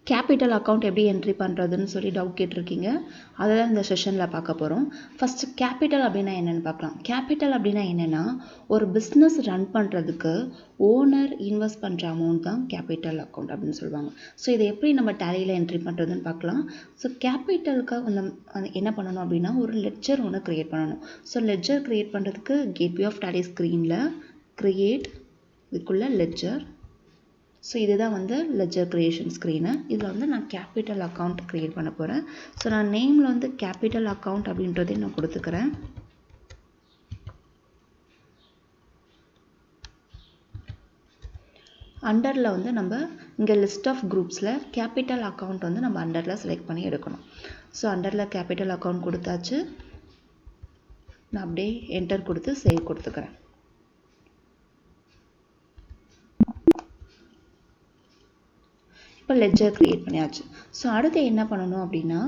Capital account எப்படி entry பண்ணுறதுன்னு சொல்லி டவுட் கேட்டிருக்கீங்க. அதெல்லாம் இந்த செஷனில் பார்க்க போகிறோம். ஃபஸ்ட்டு கேபிட்டல் அப்படின்னா என்னென்னு பார்க்கலாம். கேபிட்டல் அப்படின்னா என்னென்னா, ஒரு பிஸ்னஸ் ரன் பண்ணுறதுக்கு ஓனர் இன்வெஸ்ட் பண்ணுற அமௌண்ட் தான் கேபிட்டல் அக்கௌண்ட் அப்படின்னு சொல்லுவாங்க. ஸோ இதை எப்படி நம்ம டேலியில் என்ட்ரி பண்ணுறதுன்னு பார்க்கலாம். ஸோ கேபிட்டலுக்கு என்ன பண்ணணும் அப்படின்னா, ஒரு லெட்ஜர் ஒன்று க்ரியேட் பண்ணணும். ஸோ லெட்ஜர் க்ரியேட் பண்ணுறதுக்கு கேட்வே ஆஃப் டேலி ஸ்க்ரீனில் க்ரியேட் இதுக்குள்ளே லெட்ஜர். ஸோ இதுதான் வந்து லெட்ஜர் க்ரியேஷன் ஸ்க்ரீனு. இதில் வந்து நான் கேபிட்டல் அக்கௌண்ட் க்ரியேட் பண்ண போகிறேன். ஸோ நான் நேமில் வந்து கேபிட்டல் அக்கௌண்ட் அப்படின்றதையும் நான் கொடுத்துக்கிறேன். அண்டரில் வந்து நம்ம இங்கே லிஸ்ட் ஆஃப் குரூப்ஸில் கேபிட்டல் அக்கௌண்ட் வந்து நம்ம அண்டரில் செலக்ட் பண்ணி எடுக்கணும். ஸோ அண்டரில் கேபிட்டல் அக்கௌண்ட் கொடுத்தாச்சு. நான் அப்படியே என்டர் கொடுத்து சேவ் கொடுத்துக்கிறேன். இப்போ லெட்ஜர் க்ரியேட் பண்ணியாச்சு. ஸோ அடுத்து என்ன பண்ணணும் அப்படின்னா,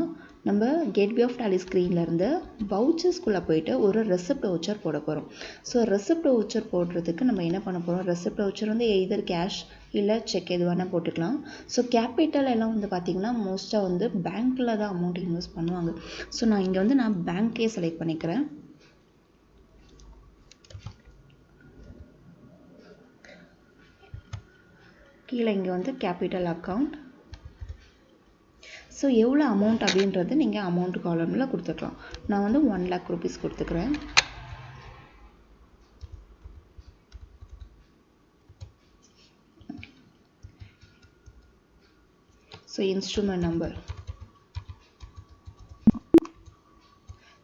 நம்ம கேட்வே ஆஃப் டேலி ஸ்க்ரீன்லேருந்து வவுச்சர்ஸ்குள்ளே போயிட்டு ஒரு ரெசிப்ட் வவுச்சர் போட போகிறோம். ஸோ ரெசிப்ட் வவுச்சர் போடுறதுக்கு நம்ம என்ன பண்ண போகிறோம், ரெசிப்ட் வவுச்சர் வந்து எய்தர் கேஷ் இல்லை செக் எது வேணால் போட்டுக்கலாம். ஸோ கேபிட்டல் எல்லாம் வந்து பார்த்திங்கன்னா மோஸ்ட்டாக வந்து பேங்க்கில் தான் அமௌண்ட் இன்வெஸ்ட் பண்ணுவாங்க. ஸோ நான் இங்கே வந்து நான் பேங்க்கே செலக்ட் பண்ணிக்கிறேன். கீழே இங்கே வந்து கேபிட்டல் அக்கௌண்ட். ஸோ எவ்வளோ அமௌண்ட் அப்படின்றது நீங்கள் அமௌண்ட் காலமில் கொடுத்துக்கலாம். நான் வந்து 1 lakh rupees கொடுத்துக்கிறேன். ஸோ இன்ஸ்ட்ருமெண்ட் நம்பர்,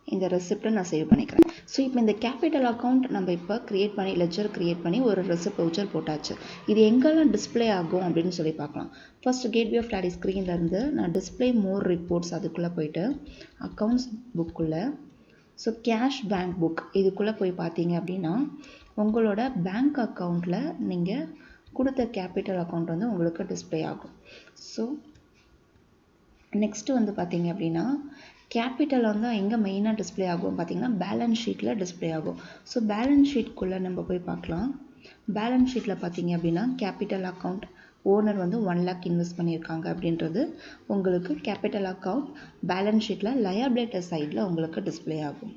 இந்த ரெசிப்டை நான் சேவ் பண்ணிக்கிறேன். ஸோ இப்போ இந்த கேபிட்டல் அக்கௌண்ட் நம்ம இப்போ க்ரியேட் பண்ணி லெட்ஜர் க்ரியேட் பண்ணி ஒரு ரெசிப்ட் வவுச்சர் போட்டாச்சு. இது எங்கெல்லாம் டிஸ்பிளே ஆகும் அப்படின்னு சொல்லி பார்க்கலாம். ஃபர்ஸ்ட் கேட்வே ஆஃப் டேலி ஸ்க்ரீன்லேருந்து நான் டிஸ்பிளே மோர் ரிப்போர்ட்ஸ் அதுக்குள்ளே போயிட்டு அக்கௌண்ட்ஸ் புக்குள்ளே ஸோ கேஷ் பேங்க் புக் இதுக்குள்ளே போய் பார்த்தீங்க அப்படின்னா உங்களோட பேங்க் அக்கௌண்ட்டில் நீங்கள் கொடுத்த கேபிட்டல் அக்கௌண்ட் வந்து உங்களுக்கு டிஸ்பிளே ஆகும். ஸோ நெக்ஸ்ட்டு வந்து பார்த்தீங்க அப்படின்னா கேபிட்டல் வந்து எங்கே மெயினாக டிஸ்பிளே ஆகும் பார்த்தீங்கன்னா பேலன்ஸ் ஷீட்டில் டிஸ்பிளே ஆகும். ஸோ பேலன்ஸ் ஷீட்குள்ளே நம்ம போய் பார்க்கலாம். பேலன்ஸ் ஷீட்டில் பார்த்தீங்க அப்படின்னா கேபிட்டல் அக்கௌண்ட் ஓனர் வந்து 1 lakh இன்வெஸ்ட் பண்ணியிருக்காங்க அப்படின்றது உங்களுக்கு கேபிட்டல் அக்கௌண்ட் பேலன்ஸ் ஷீட்டில் லயபிலிட்டி சைடில் உங்களுக்கு டிஸ்பிளே ஆகும்.